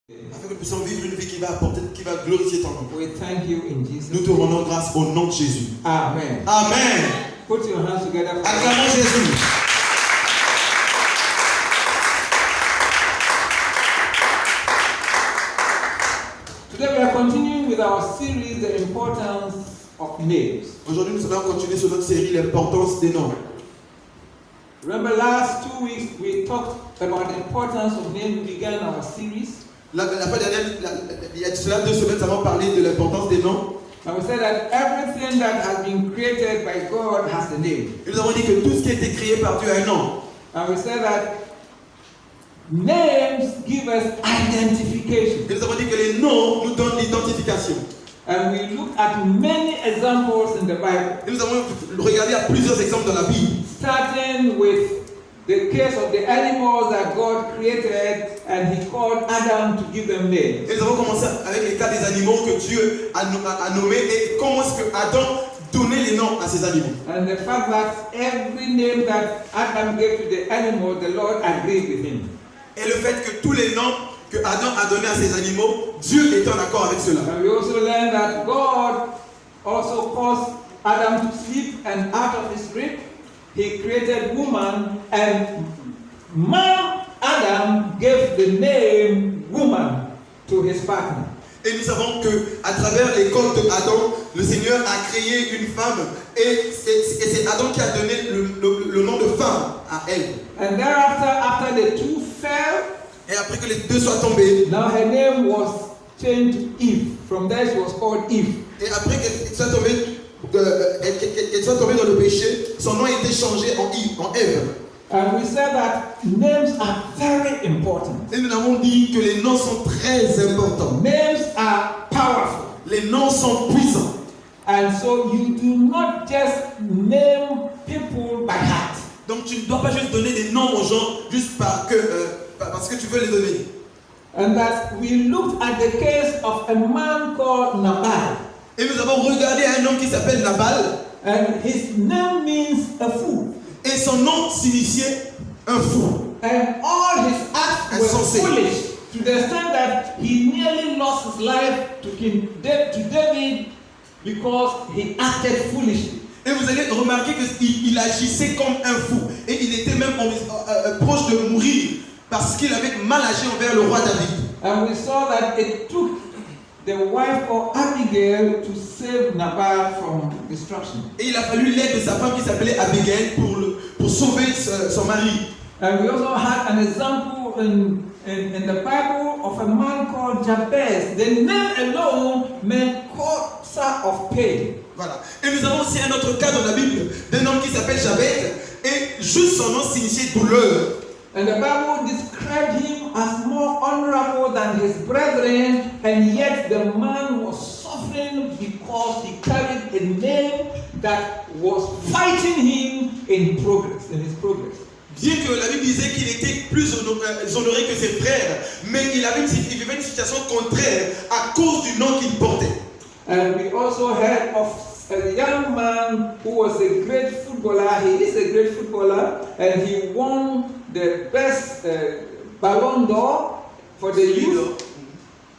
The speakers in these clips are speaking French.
Afin que nous puissions vivre une vie qui va apporter, qui va glorifier ton nom. We thank you in Jesus' Nous te rendons grâce au nom de Jésus. Amen. Amen. Put your hands together. Acclamons Jésus. Today we are continuing with our series, The Importance of Names. Aujourd'hui, nous allons continuer sur notre série L'importance des noms. Remember last 2 weeks we talked about the importance of names. We began our series. La fois dernière, il y a cela 2 semaines, nous avons parlé de l'importance des noms. And we said that everything that has been created by God has a name. Et nous avons dit que tout ce qui a été créé par Dieu a un nom. And we said that names give us identification. Et nous avons dit que les noms nous donnent l'identification. And we looked at many examples in the Bible. Et nous avons regardé à plusieurs exemples dans la Bible. Starting with the case of the animals that God created and He called Adam to give them names. Et nous avons commencé avec les cas des animaux que Dieu a nommés et comment est-ce que Adam donnait les noms à ces animaux. And the fact that every name that Adam gave to the animal, the Lord agreed with him. Et le fait que tous les noms que Adam a donnés à ces animaux, Dieu était en accord avec cela. And we also learned that God also caused Adam to sleep, and out of his rib He created woman, and man Adam gave the name woman to his partner. Et nous savons que à travers les côtes d'Adam, le Seigneur a créé une femme et c'est Adam qui a donné le nom de femme à elle. And thereafter, after the two fell, et après que les deux soient tombés, now her name was changed to Eve. From there she was called Eve. Et après qu'elle soit tombée dans le péché, son nom a été changé en Ève. And we said that names are very important. Et nous avons dit que les noms sont très importants. Names are powerful. Les noms sont puissants. And so you do not just name people by heart. Donc tu ne dois pas juste donner des noms aux gens juste parce que tu veux les donner. And that we looked at the case of a man called Nabal. Et nous avons regardé un homme qui s'appelle Nabal. And his name means a fool. Et son nom signifiait un fou. And all his acts were foolish, to the extent that he nearly lost his life to David because he acted foolishly. Et vous allez remarquer qu'il agissait comme un fou. Et il était même proche de mourir parce qu'il avait mal agi envers le roi David. And we saw that it took the wife of Abigail to save Nabal from destruction. Et il a fallu l'aide de sa femme qui s'appelait Abigail pour sauver son mari. And we also had an example in the Bible of a man called Jabez. The name alone meant causer of pain. Voilà. Et nous avons aussi un autre cas dans la Bible d'un homme qui s'appelle Jabez et juste son nom signifiait douleur. And the Bible described him as more honorable than his brethren, and yet the man was suffering because he carried a name that was fighting him in his progress. Bien que la Bible disait qu'il était plus honoré que ses frères, mais il vivait une situation contraire à cause du nom qu'il portait. And we also heard of a young man who was a great footballer. He is a great footballer, and he won the best Ballon d'Or for the youth,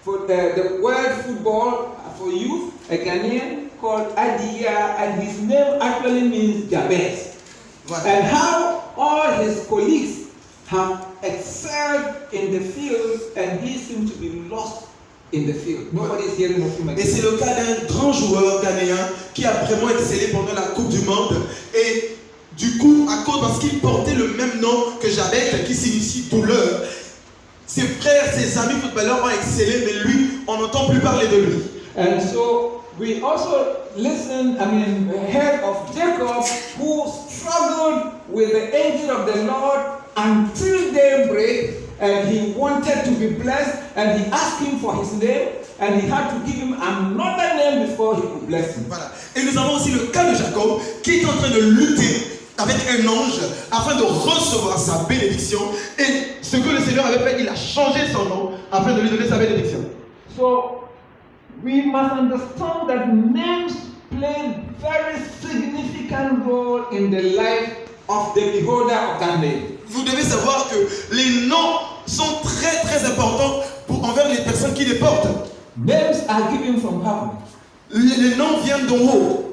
for the world football for youth, a Ghanaian called Adia, and his name actually means Jabez. Voilà. And how all his colleagues have excelled in the field, and he seems to be lost in the field. Nobody is hearing of him again. Et c'est le cas d'un grand joueur ghanéen qui a vraiment excellé pendant la Coupe du Monde. Et du coup, parce qu'il portait le même nom que Jabez, qui signifie douleur, ses frères, ses amis footballeurs ont excellé, mais lui, on n'entend plus parler de lui. And so we also heard of Jacob, who struggled with the angel of the Lord until daybreak. And he wanted to be blessed, and he asked him for his name, and he had to give him another name before he could bless him. Voilà. Et nous avons aussi le cas de Jacob qui est en train de lutter avec un ange afin de recevoir sa bénédiction. Et ce que le Seigneur avait fait, il a changé son nom afin de lui donner sa bénédiction. So we must understand that names play very significant role in the life of the beholder of that name. Vous devez savoir que les noms sont très très importants envers les qui les porte. Names are given from heaven. Les noms viennent d'en haut.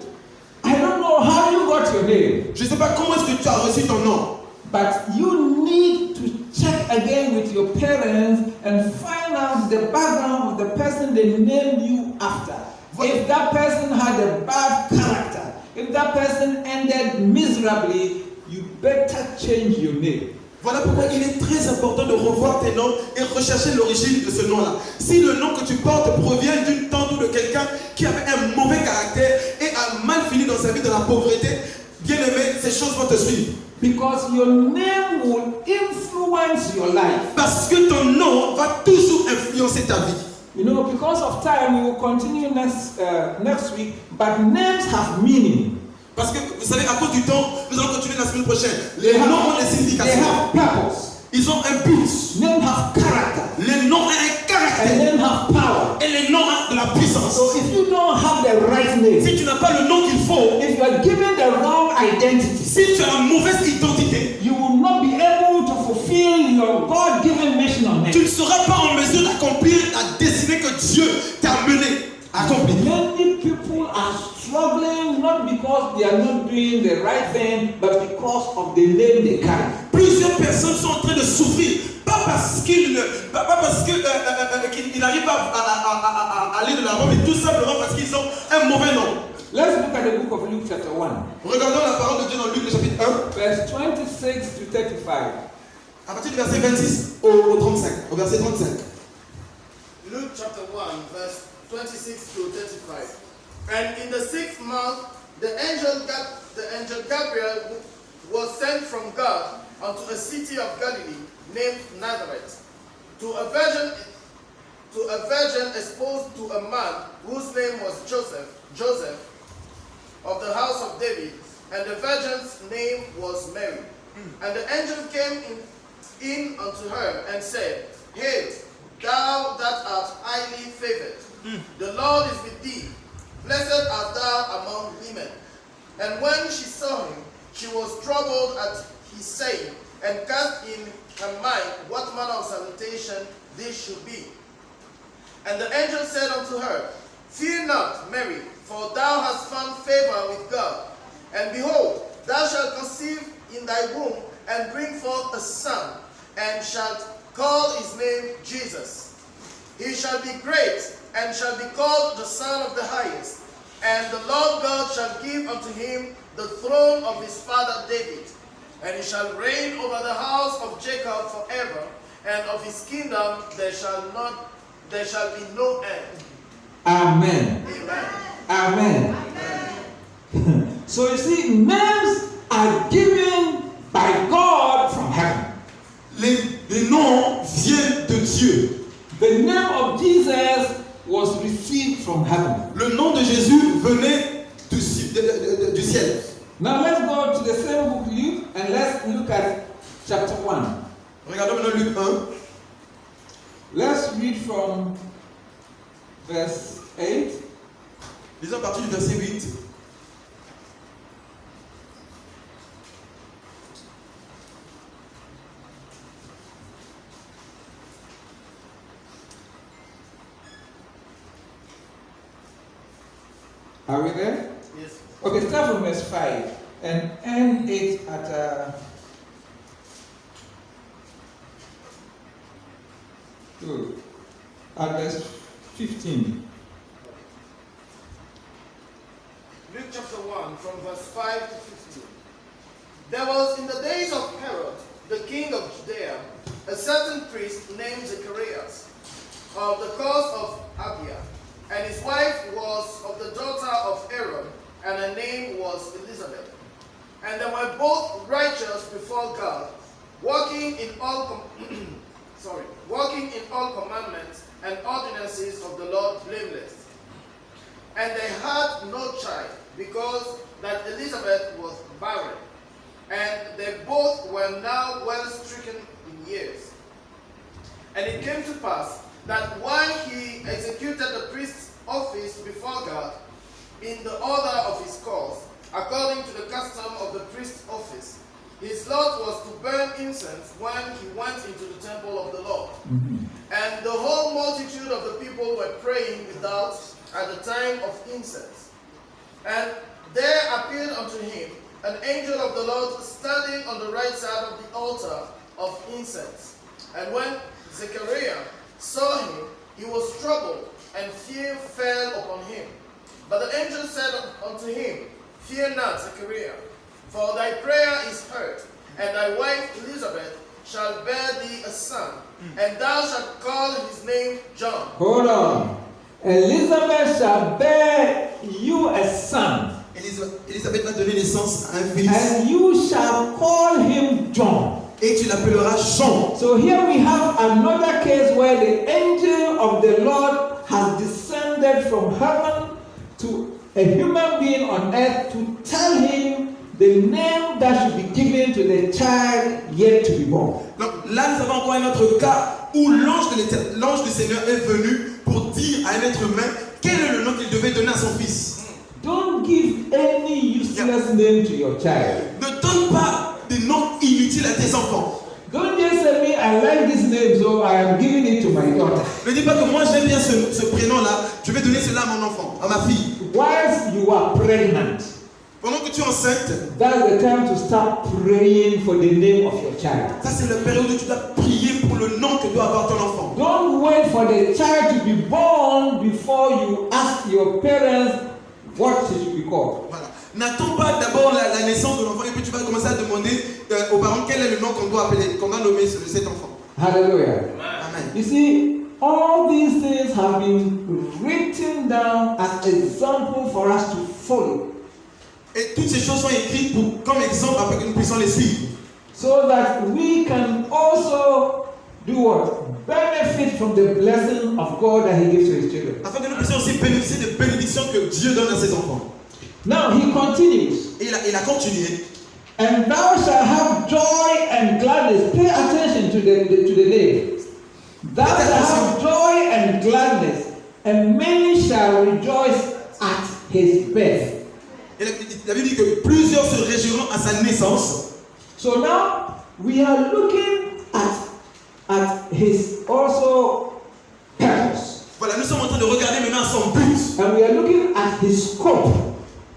I don't know how you got your name, Je ne sais pas comment est-ce que tu as reçu ton nom. but you need to check again with your parents and find out the background of the person they named you after. If that person had a bad character, if that person ended miserably, you better change your name. Voilà pourquoi il est très important de revoir tes noms et rechercher l'origine de ce nom-là. Si le nom que tu portes provient d'une tante ou de quelqu'un qui avait un mauvais caractère et a mal fini dans sa vie dans la pauvreté, bien aimé, ces choses vont te suivre. Because your name will influence your life. Parce que ton nom va toujours influencer ta vie. You know, because of time, we will continue next week, but names have meaning. Parce que, vous savez, à cause du temps, nous allons continuer la semaine prochaine. Les They noms ont des They significations. have purpose. Ils ont un but. Names have character. Les noms ont un And caractère. names have power. Et les noms ont de la puissance. So if you don't have the right name, Si tu n'as pas le nom qu'il faut, if you are given the wrong identity, si tu as la mauvaise identité, you will not be able to fulfill your God-given mission on tu ne earth. seras pas en mesure d'accomplir la destinée que Dieu t'a mené à accomplir. Many people are struggling not because they are not doing the right thing, but because of the name they carry. Plusieurs personnes sont en train de souffrir, pas parce qu'ils qu'ils n'arrivent pas à aller de l'avant, mais tout simplement parce qu'ils ont un mauvais nom. Let's look at the book of Luke chapter 1, Regardons la parole de Dieu dans Luc, le chapitre 1, verse 26 to 35. à partir du verset 26 au 35, au verset 35. Luke chapter 1, verse 26 to 35. And in the 6th month, the angel Gabriel was sent from God unto a city of Galilee named Nazareth, to a virgin espoused to a man whose name was Joseph of the house of David, and the virgin's name was Mary. And the angel came in unto her and said, Hail, thou that art highly favored, the Lord is with thee. Blessed art thou among women. And when she saw him, she was troubled at his saying, and cast in her mind what manner of salutation this should be. And the angel said unto her, Fear not, Mary, for thou hast found favor with God. And behold, thou shalt conceive in thy womb, and bring forth a son, and shalt call his name Jesus. He shall be great, and shall be called the Son of the Highest. And the Lord God shall give unto him the throne of his father David. And he shall reign over the house of Jacob forever, and of his kingdom there shall be no end. Amen. Amen. Amen. So you see, names are given by God from heaven. Les noms viennent de Dieu. The name of Jesus was received from heaven. Le nom de Jésus venait du ciel. Now let's go to the same book, Luke, and let's look at chapter 1. Regardons maintenant Luc 1. Let's read from verse 8. Lisons à partir du verset 8. Are we there? Yes. Okay, start from verse 5 and end it at verse 15. Luke chapter 1, from verse 5 to 15. There was in the days of Herod, the king of Judea, a certain priest named Zacharias, of the course of Abia, and his wife was of the daughter of Aaron, and her name was Elizabeth. And they were both righteous before God, walking in all commandments and ordinances of the Lord blameless. And they had no child, because that Elizabeth was barren, and they both were now well stricken in years. And it came to pass that while he executed the priest's office before God, in the order of his course, according to the custom of the priest's office, his lot was to burn incense when he went into the temple of the Lord. And the whole multitude of the people were praying without at the time of incense. And there appeared unto him an angel of the Lord standing on the right side of the altar of incense. And when Zechariah saw him, he was troubled, and fear fell upon him. But the angel said unto him, Fear not, Zechariah, for thy prayer is heard, and thy wife Elizabeth shall bear thee a son, and thou shalt call his name John. Hold on. Elizabeth shall bear you a son, Élisabeth va donner naissance à un fils. and you shall call him John. Et tu l'appelleras Jean. So here we have another case where the angel of the Lord has descended from heaven to a human being on earth to tell him the name that should be given to the child yet to be born. Donc là, nous avons encore un autre cas où l'ange du Seigneur est venu pour dire à un être humain quel est le nom qu'il devait donner à son fils. Don't give any useless name to your child. Ne donne pas des noms inutiles à tes enfants. Don't just say me, I like this name, so I am giving it to my daughter. Ne dis pas que moi j'aime bien ce prénom-là, je vais donner cela à mon enfant, à ma fille. Whilst you are pregnant, Pendant que tu es enceinte, that's the time to start praying for the name of your child. ça c'est la période où tu dois prier pour le nom que doit avoir ton enfant. Don't wait for the child to be born before you ask your parents what he should be called. Voilà. N'attends pas d'abord la naissance de l'enfant et puis tu vas commencer à demander aux parents quel est le nom qu'on doit appeler, qu'on doit nommer cet enfant. Hallelujah. Amen. You see, all these things have been written down as example for us to follow, Et toutes ces choses sont écrites comme exemple afin que nous puissions les suivre. so that we can also do what? Benefit from the blessing of God that He gives to His children. Afin que nous puissions aussi bénéficier des bénédictions que Dieu donne à ses enfants. Now He continues. Et il a continué. And thou shalt have joy and gladness. Pay attention to the name. Thou shalt have joy and gladness, and many shall rejoice at his birth. Et la Bible dit que plusieurs se réjouiront à sa naissance. So now we are looking at his also purpose. Voilà, nous sommes en train de regarder maintenant son but. And we are looking at his scope.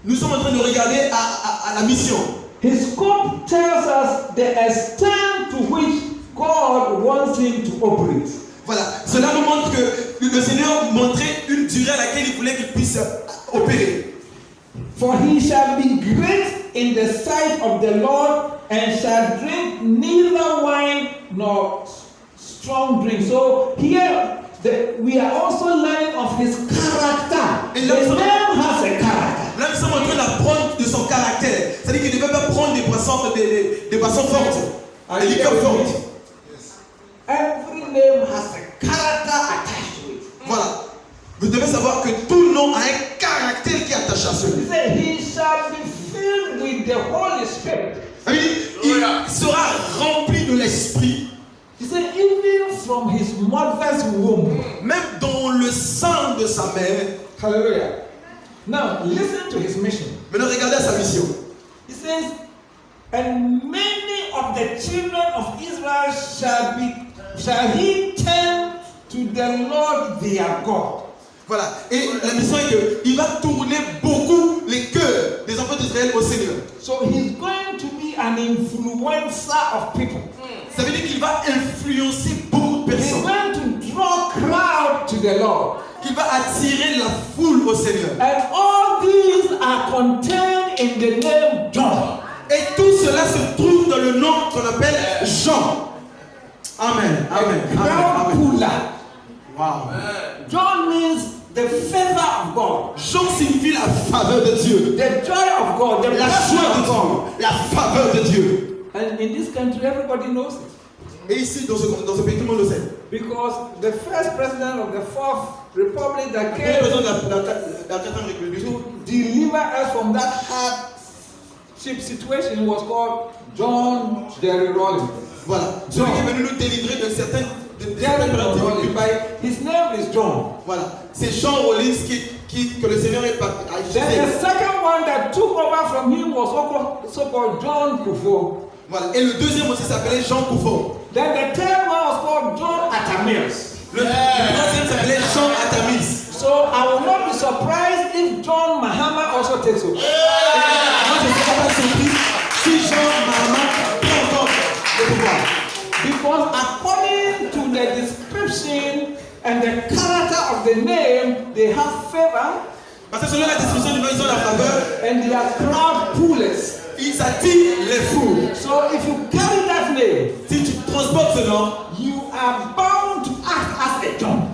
Nous sommes en train de regarder à la mission. His scope tells us the extent to which God wants him to operate. Voilà, cela nous montre que le Seigneur montrait une durée à laquelle il voulait qu'il puisse opérer. For he shall be great in the sight of the Lord, and shall drink neither wine nor strong drink. So here we are also learning of his character. The name has a character. Là, nous sommes en train d'apprendre de son caractère. C'est-à-dire qu'il ne devait pas prendre des boissons fortes, des liqueurs fortes. Every name has a character attached to it. Voilà. Vous devez savoir que tout nom a un caractère qui est attaché à He celui. said, he shall be filled with the Holy Spirit. Il sera rempli de l'esprit. He said, even from his mother's womb. Même dans le sein de sa mère. Hallelujah. Now, listen to his mission. Maintenant, regardez à sa mission. He says, and many of the children of Israel shall he turn to the Lord their God. Voilà. Et la mission est qu'il va tourner beaucoup les cœurs des enfants d'Israël au Seigneur. So he's going to be an influencer of people. Ça veut dire qu'il va influencer beaucoup de He's personnes. going to draw crowd to the Lord. Qu'il va attirer la foule au Seigneur. And all these are contained in the name John. Et tout cela se trouve dans le nom qu'on appelle Jean. Amen. Amen. Crowd Amen. puller. Wow. John means the favor of God. Jean signifie la faveur de Dieu. The joy of God. The La blessing joie de of God. Dieu. La faveur de Dieu. And in this country, everybody knows it. Et ici, dans ce pays, tout le monde le sait. Because the first president of the Fourth Republic that Le came président de la 4e République to deliver us from that hardship situation was called John Jerry Rawlings. Voilà. Celui qui est venu nous délivrer de certaines Jerry Rawlings. His name is John. Voilà. C'est Jean Rawlings que le Seigneur a Then choisi. the second one that took over from him was so-called John Kufuor. Voilà. Et le deuxième aussi s'appelait Jean Kufuor. Then the third one was called John Atamius. Le troisième s'appelait Jean Atamis. So I will not be surprised if John Mahama also takes over. Moi, je ne serais pas surpris si Jean Mahama prend encore le pouvoir. Because according to the description and the character of the name, they have favor Parce que selon la description du nom, ils ont la faveur. and they are crowd pullers. Ils attirent les fous. So if you carry that name, Si tu transportes ce nom, you are bound to act as a John.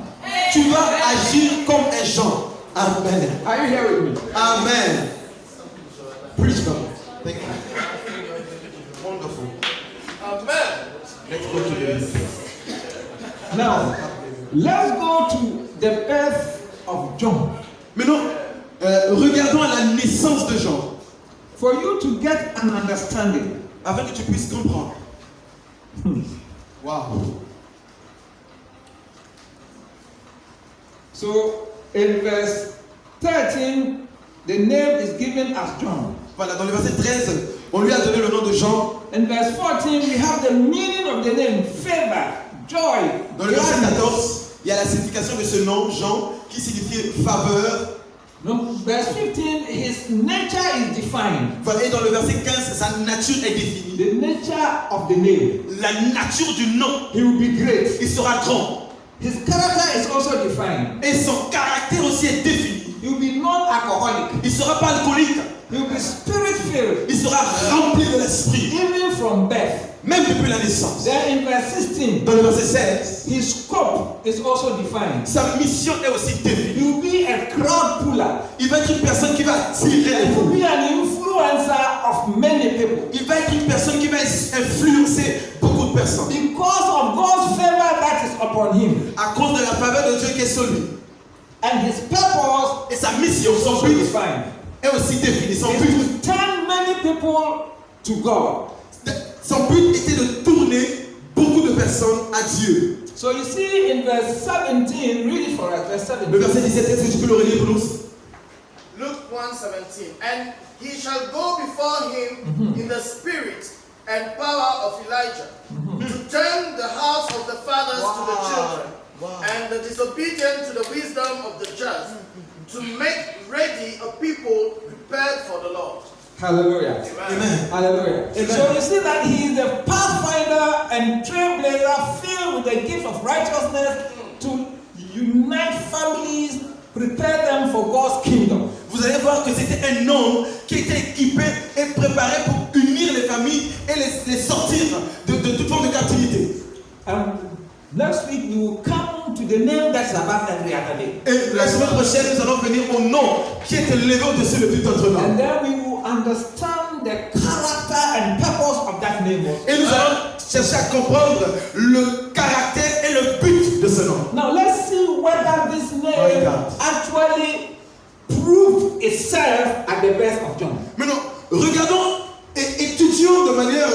tu vas agir comme un Jean. Amen. Are you here with me? Amen. Preach God. Thank you. Wonderful. Amen. Let's go to the list. Now, let's go to the birth of John. Maintenant, regardons à la naissance de Jean, For you to get an understanding, afin que tu puisses comprendre. Wow. so in verse 13, the name is given as John. Voilà, dans le verset 13, on lui a donné le nom de Jean. In verse 14, we have the meaning of the name, favor, joy, Dans le verset gladness. 14, il y a la signification de ce nom, Jean, qui signifie faveur. No, verse 15, his nature is defined. Voilà, et dans le verset 15, sa nature est définie. The nature of the name. La nature du nom, He will be great. il sera grand. His character is also defined. Et son caractère aussi est défini. He will be non-alcoholic. Il ne sera pas alcoolique. He will be spirit-filled, Il sera rempli de l'esprit, even from birth. même depuis la naissance. Then in verse 16, Dans le verset 16, his scope is also defined. sa mission est aussi définie. He will be a crowd puller. Il va être une personne qui va attirer les He will foules. be an influencer of many people. Il va être une personne qui va influencer beaucoup de personnes. Because of God's favor that is upon him. À cause de la faveur de Dieu qui est sur lui. And his purpose Et sa mission, is son also but defined. est aussi défini. Son Is but, to turn many people to God. son but était de tourner beaucoup de personnes à Dieu. So you see in verse 17, read it for us, verse Le 17. verset 17, est-ce que tu peux le relire pour nous? Luke 1:17. And he shall go before him in the spirit and power of Elijah to turn the house of the fathers to the children and the disobedient to the wisdom of the just, to make ready a people prepared for the Lord. Hallelujah. Amen. Hallelujah. Amen. So you see that he is the pathfinder and trailblazer filled with the gift of righteousness to unite families, prepare them for God's kingdom. Vous allez voir que c'était un homme qui était équipé et préparé pour unir les familles et les sortir de toute forme de captivité. And next week we will come to the name that's above every other name. Et la semaine prochaine, nous allons venir au nom qui est élevé au-dessus de tout autre nom. And then we will understand the character and purpose of that name. Et nous allons chercher à comprendre le caractère et le but de ce nom. Now let's see whether this My name God. actually proved itself at the birth of John. Maintenant, regardons et étudions de manière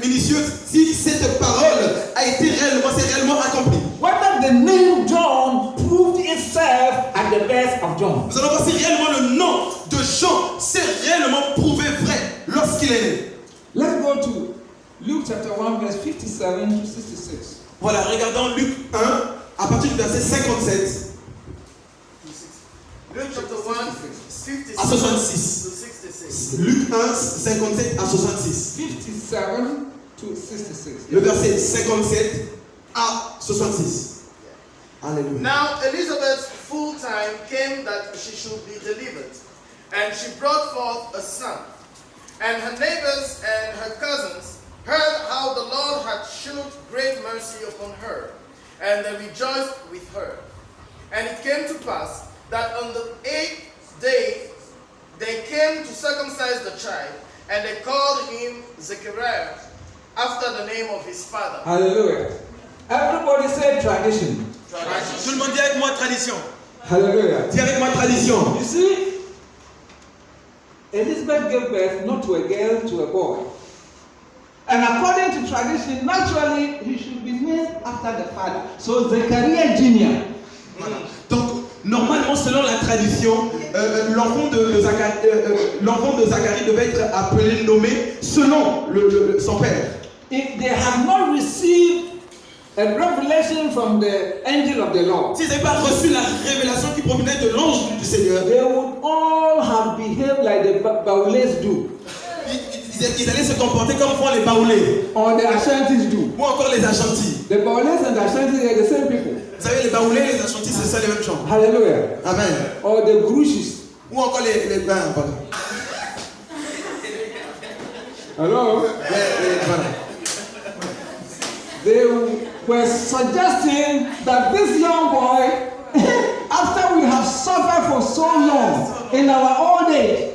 minutieuse si cette parole s'est réellement accomplie. Whether the name John proved itself at the birth of John. Nous allons voir si réellement le nom de Jean s'est réellement prouvé vrai lorsqu'il est né. Let's go to Luke chapter 1 verse 57 to 66. Voilà, regardons Luc 1 à partir du verset 57 Luke chapter 1, 56 à 66. to 66. Luc 1, 57 à 66. 57 to 66. Le verset 57 à 66. Alléluia. Now Elizabeth's full time came that she should be delivered, and she brought forth a son. And her neighbors and her cousins heard how the Lord had shewed great mercy upon her, and they rejoiced with her. And it came to pass that on the 8th day they came to circumcise the child, and they called him Zechariah, after the name of his father. Hallelujah. Everybody say tradition. Tout le monde dit avec moi tradition. Hallelujah. Dis avec moi tradition. You see, Elizabeth gave birth not to a girl, to a boy. And according to tradition, naturally, he should be named after the father. So Zechariah Jr. Voilà. Donc, normalement, selon la tradition, l'enfant de Zacharie devait être appelé, nommé selon son père. If they had not received a revelation from the angel of the Lord, s'ils n'avaient pas reçu la révélation qui provenait de l'ange du Seigneur, they would all have behaved like the Baoulés do, ils allaient se comporter comme font les Baoulés or the Ashantis do. ou encore les Ashantis. The Baoulés and the Ashantis are the same people. Vous savez, les Baoulés et les Ashantis, c'est ça les mêmes gens. Hallelujah. Amen. Or the Grushis. Ou encore pardon. Hello? Voilà. They were suggesting that this young boy, after we have suffered for so long in our old age,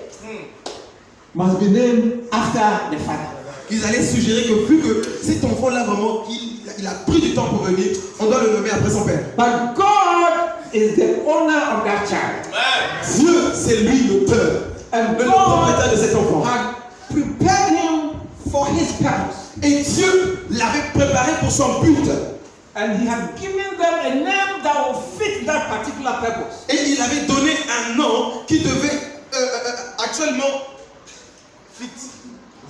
must be named after the father. Ils allaient suggérer que vu que cet enfant-là vraiment, il a pris du temps pour venir, on doit le nommer après son père. But God is the owner of that child. Dieu, c'est lui l'auteur, And le God propriétaire de cet enfant. had prepared him for his purpose. Et Dieu l'avait préparé pour son but. And he had given them a name that will fit that particular purpose. Et il avait donné un nom qui devait actuellement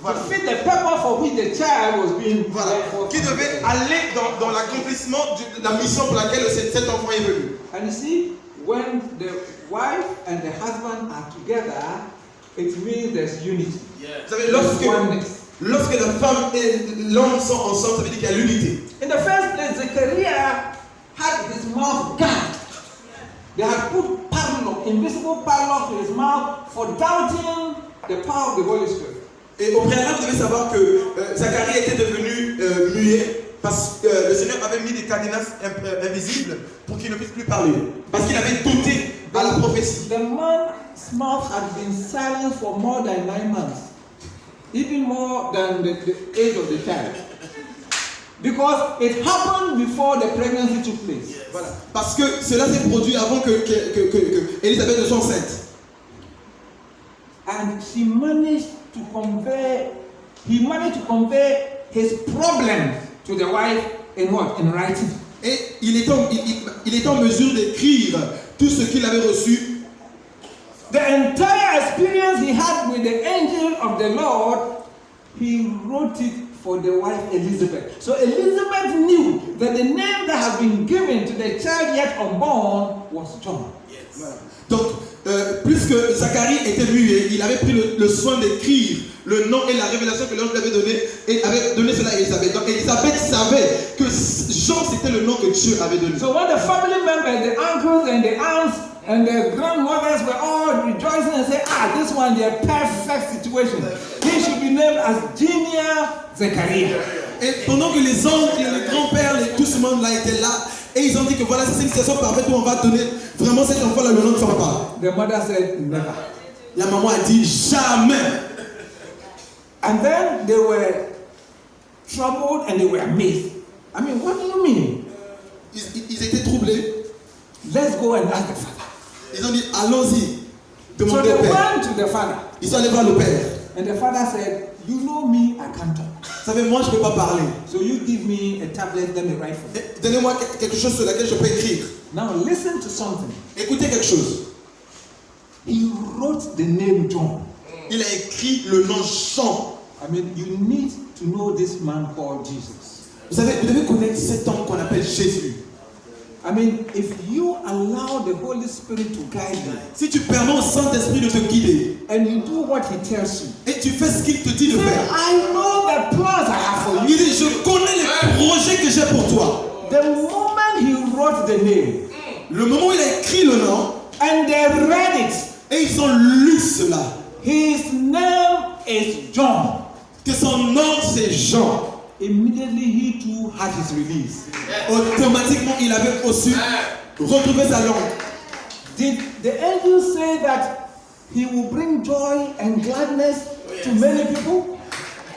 To fit the purpose for which the child was being qui devait aller dans l'accomplissement de la mission pour laquelle cet enfant est venu. And you see, when the wife and the husband are together, it means there's unity. Vous savez, There's oneness. lorsque la femme et l'homme sont ensemble, ça veut dire qu'il y a l'unité. In the first place, Zechariah had his mouth guarded. They had put padlock, invisible padlock to his mouth for doubting the power of the Holy Spirit. Et au préalable, vous devez savoir que Zacharie était devenu muet parce que le Seigneur avait mis des cadenas invisibles pour qu'il ne puisse plus parler. Parce qu'il avait douté à la prophétie. The man's mouth had been silent for more than 9 months, even more than the age of the child. Because it happened before the pregnancy took place. Voilà. Parce que cela s'est produit avant que Élisabeth ne soit enceinte. And he managed to convey his problem to the wife in what? In writing. Et il est en mesure d'écrire tout ce qu'il avait reçu. The entire experience he had with the angel of the Lord, he wrote it for the wife Elizabeth. So Elizabeth knew that the name that had been given to the child yet unborn was John. Yes. Voilà. Donc, puisque Zacharie était muet, il avait pris le soin d'écrire le nom et la révélation que l'ange lui avait donné et avait donné cela à Élisabeth. Donc Élisabeth savait que Jean c'était le nom que Dieu avait donné. So when the family members, the uncles and the aunts and the grandmothers were all rejoicing and saying, this one is a perfect situation. He should be named as Junior Zechariah. Et pendant que les oncles, les grands-pères, tout ce monde-là était là, et ils ont dit que voilà, c'est une situation parfaite où on va donner vraiment cet enfant-là le nom de son papa. The mother said, never. La maman a dit jamais. And then they were troubled and they were amazed. I mean, what do you mean? Ils étaient troublés. Let's go and ask the father. Ils ont dit, allons-y. So Demandez they au père. went to the father. Ils sont allés voir le père. And the father said, you know me, I can't talk. Vous savez, moi je ne peux pas parler. So you give me a tablet, let me write for you. Donnez-moi quelque chose sur laquelle je peux écrire. Now listen to something. Écoutez quelque chose. He wrote the name John. Il a écrit le nom Jean. I mean, you need to know this man called Jesus. Vous savez, vous devez connaître cet homme qu'on appelle Jésus. I mean, if you allow the Holy Spirit to guide you, Si tu permets au Saint-Esprit de te guider and you do what he tells you, et tu fais ce qu'il te dit de say, faire, I know the plans I have for il you. dit, je connais les projets que j'ai pour toi. The moment he wrote the name, Le moment où il a écrit le nom, and they read it, et ils ont lu cela, his name is John. que son nom c'est Jean. Immediately he too had his release. Automatiquement, il avait aussi retrouvé sa langue. Did the angel say that he will bring joy and gladness to many people?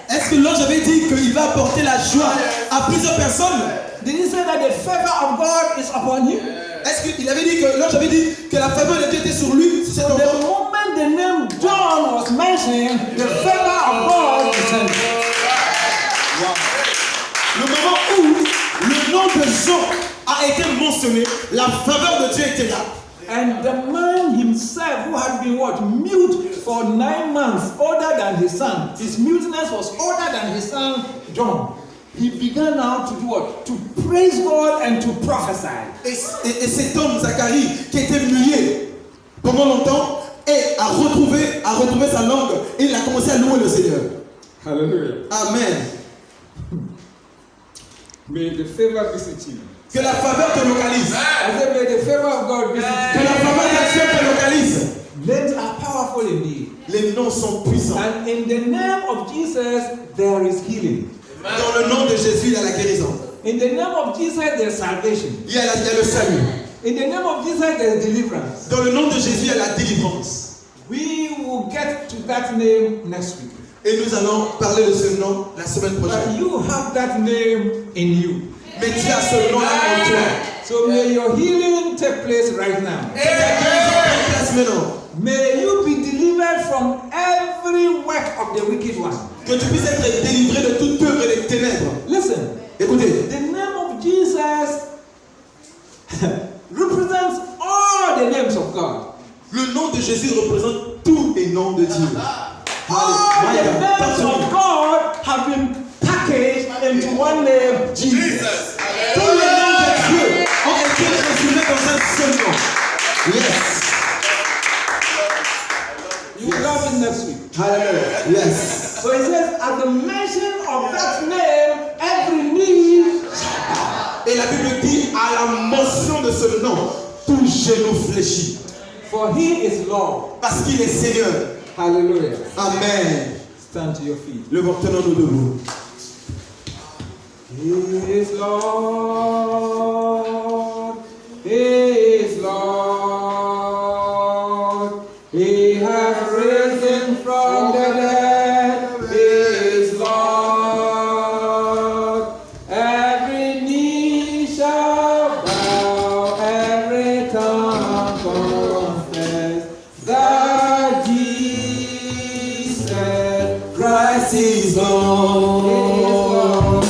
Est-ce que l'ange avait dit qu'il va apporter la joie à plusieurs personnes? Did he say that the favor of God is upon him? Est-ce qu'il avait dit que l'ange avait dit que la faveur de Dieu était sur lui, sur cet The enfant? moment the name John was mentioned, the favor of God descended. Le moment où le nom de Jean a été mentionné, la faveur de Dieu était là. And the man himself, who had been what? Mute for 9 months, older than his son. His muteness was older than his son, John. he began now to do what? To praise God and to prophesy. Et cet homme, Zacharie, qui était muet pendant longtemps, et a retrouvé sa langue et il a commencé à louer le Seigneur. Hallelujah. Amen. May the favor visit you. Que la faveur te localise. I said, may the favor of God visit Que la faveur de Dieu te localise. you. Names are powerful indeed. Les noms sont puissants. And in the name of Jesus, there is healing. Dans le nom de Jésus, il y a la guérison. In the name of Jesus, there's salvation. Il y a le salut. In the name of Jesus, there's deliverance. Dans le nom de Jésus, il y a la délivrance. We will get to that name next week. Et nous allons parler de ce nom la semaine But prochaine. you have that name in you. Mais tu as ce nom-là en toi. So may your healing take place right now. Que ta guérison prenne place maintenant. May you be delivered from every work of the wicked one. Que tu puisses être délivré de toute œuvre des ténèbres. Listen, Écoutez, the name of Jesus represents all the names of God. le nom de Jésus représente tous les noms de Dieu. All the names of God have been packaged into one name, Jesus. Tous les noms de Dieu ont été résumés dans un seul nom. Yes. You will love it next week. Hallelujah. Yes. So he says, at the mention of that name, every knee. Et la Bible dit, à la mention de ce nom, tout genou fléchit. For he is Lord. Parce qu'il est Seigneur. Hallelujah. Amen. Stand to your feet. Tenons-nous debout. He is Lord. He is Lord. He has risen from the dead. He is Lord. Every knee shall bow, every tongue confess that Jesus Christ is Lord.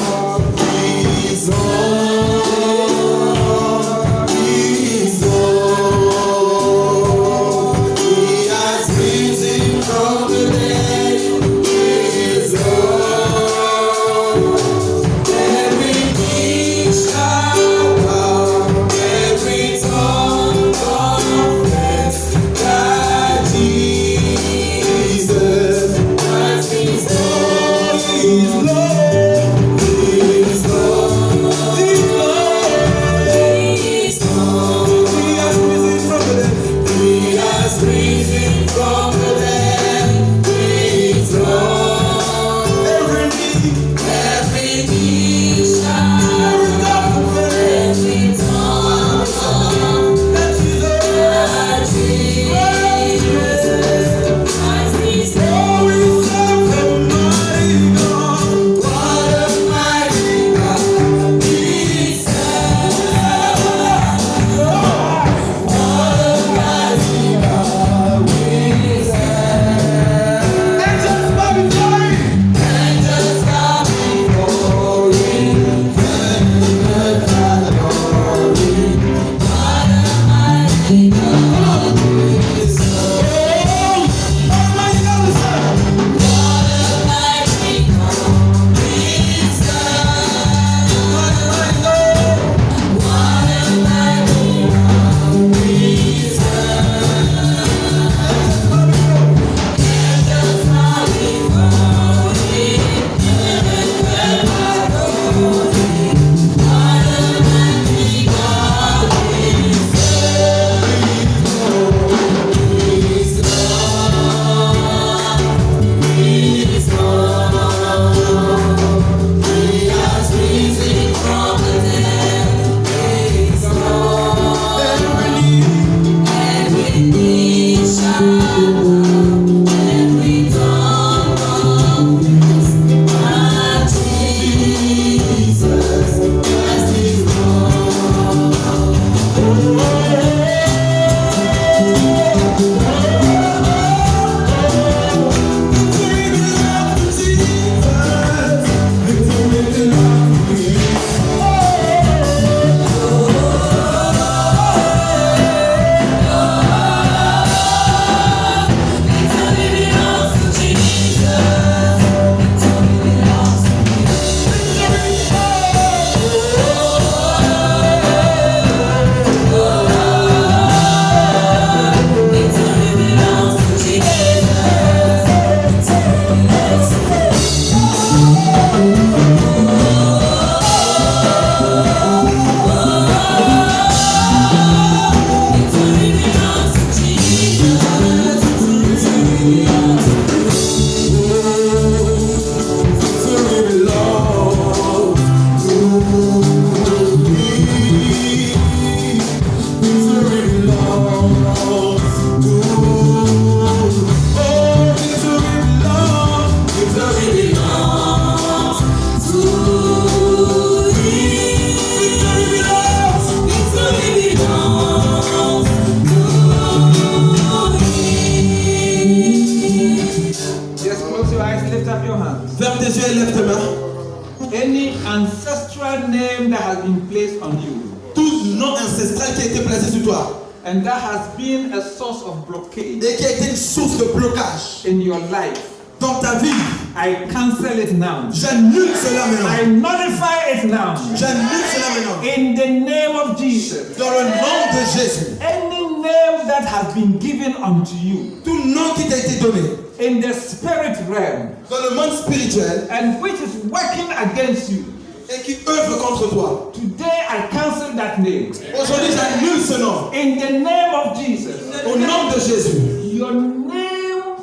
sur toi and that has been a source of blockade et qui a été une source de blocage in your life, dans ta vie, I cancel it now. j'annule cela I maintenant. nullify it now. J'annule cela maintenant. In the name of Jesus. Dans le nom de Jésus. Any name that has been given unto you Tout nom qui t'a été donné in the spirit realm dans le monde spirituel and which is working against you, et qui œuvre contre toi. today I cancel that name. Aujourd'hui, j'annule ce nom. In the name of Jesus. Au nom de Jésus. Your name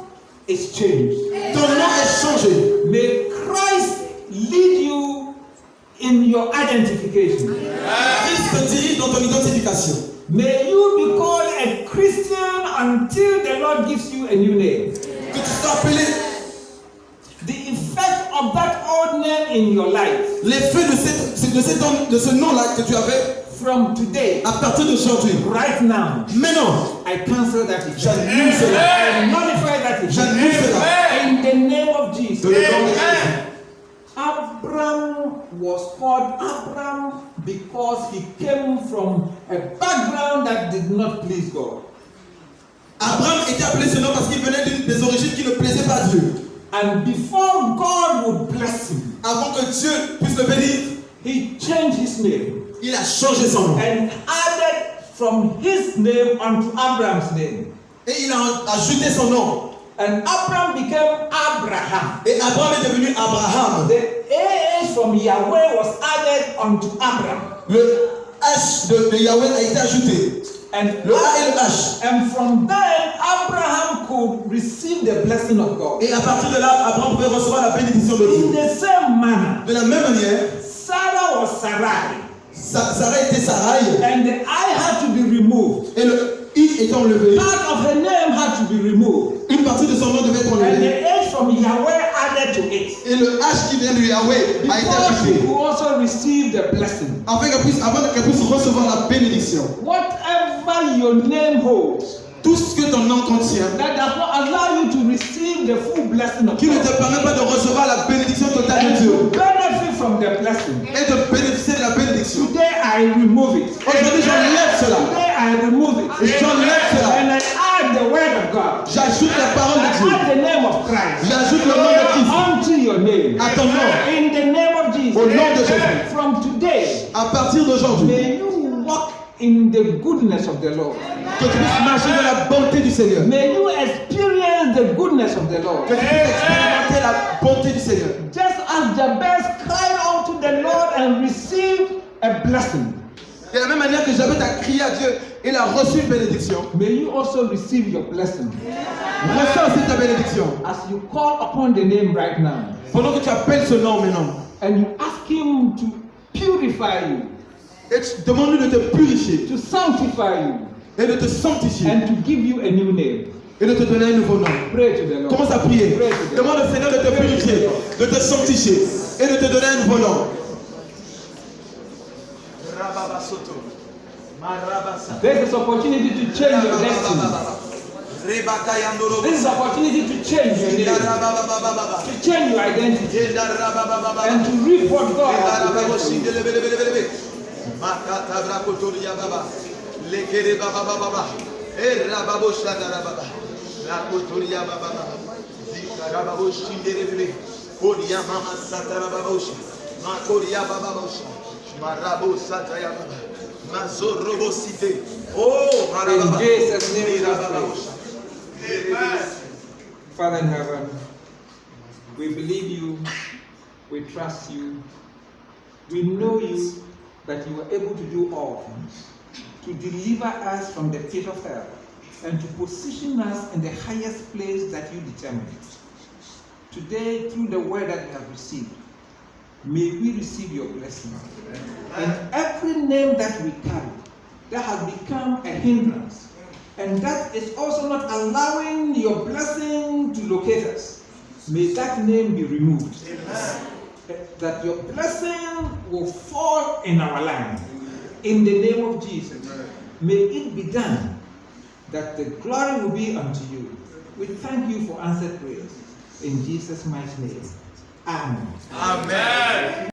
is changed. Ton nom est changé. May Christ lead you in your identification. Christ te dirige dans ton identification. May you be called a Christian until the Lord gives you a new name. Que tu sois appelé. The effect of that old name in your life L'effet de ce nom-là que tu avais from today, à partir d'aujourd'hui. right now, Maintenant, I cancel that effect. j'annule cela. I nullify that J'annule effect. cela. In the name of Jesus. Dans le nom de Jésus. Abraham was called Abraham because he came from a background that did not please God. Abraham était appelé ce nom parce qu'il venait des origines qui ne plaisaient pas à Dieu. And before God would bless him, Avant que Dieu puisse le bénir, he changed his name il a changé son nom. and added from his name unto Abraham's name. Et il a ajouté son nom. And Abraham became Abraham. Et Abraham est devenu Abraham. The A from Yahweh was added unto Abraham. Le H de Yahweh a été ajouté. And, Le A et le H. and from then, Abraham could receive the blessing of God. Et à partir de là, Abraham pouvait recevoir la bénédiction de In Dieu. the same manner, De la même manière, Sarah was Sarai. Sarah était Sarai. And the I had to be removed. Et le I est enlevé. Part of her name had to be removed. Une partie de son nom devait être And enlevée. the H from Yahweh added to it. Et le H qui vient de Yahweh a été Because she ajouté. could also receive the blessing. Afin qu'elle puisse recevoir la bénédiction. Whatever your name holds, Tout ce que ton nom contient, that does not allow you to receive the full blessing of qui ne te God permet pas de recevoir la bénédiction totale de and Dieu to benefit from the blessing. et de bénéficier de la bénédiction. Today I remove it. Aujourd'hui, j'enlève cela. Today I remove it. J'enlève cela. And I add the word of God. J'ajoute la parole I de Dieu. add the name of Christ J'ajoute le nom de Christ unto your name. à ton nom. In the name of Jesus. Au nom de Jésus. From today, À partir d'aujourd'hui, may you walk in the goodness of the Lord. que tu puisses marcher dans la bonté du Seigneur. May you experience the goodness of the Lord. Que tu puisses expérimenter la bonté du Seigneur. Just as Jabez cried unto the Lord and received a blessing, De la même manière que Jabez a crié à Dieu, il a reçu une bénédiction. may you also receive your blessing. Reçois aussi ta bénédiction. As you call upon the name right now, Pendant que tu appelles ce nom maintenant, and you ask Him to purify you, et tu demandes-lui de te purifier to sanctify you, et de te sanctifier and to give you a new name. et de te donner un nouveau nom. Pray to the Lord. Commence à prier. Pray to the Lord. Demande au Seigneur de te purifier, de te sanctifier et de te donner un nouveau nom. There's this opportunity to change your destiny. This is opportunity to change your name, to change your identity, and to reap what God has prepared in Jesus' name we pray. Father in heaven, we believe you, we trust you, we know you, that you are able to do all things, to deliver us from the pit of hell, and to position us in the highest place that you determined. Today, through the word that we have received, may we receive your blessing. And every name that we carry that has become a hindrance, and that is also not allowing your blessing to locate us, may that name be removed. That your blessing will fall in our land. In the name of Jesus, may it be done, that the glory will be unto you. We thank you for answered prayers. In Jesus' mighty name. Amen. Amen.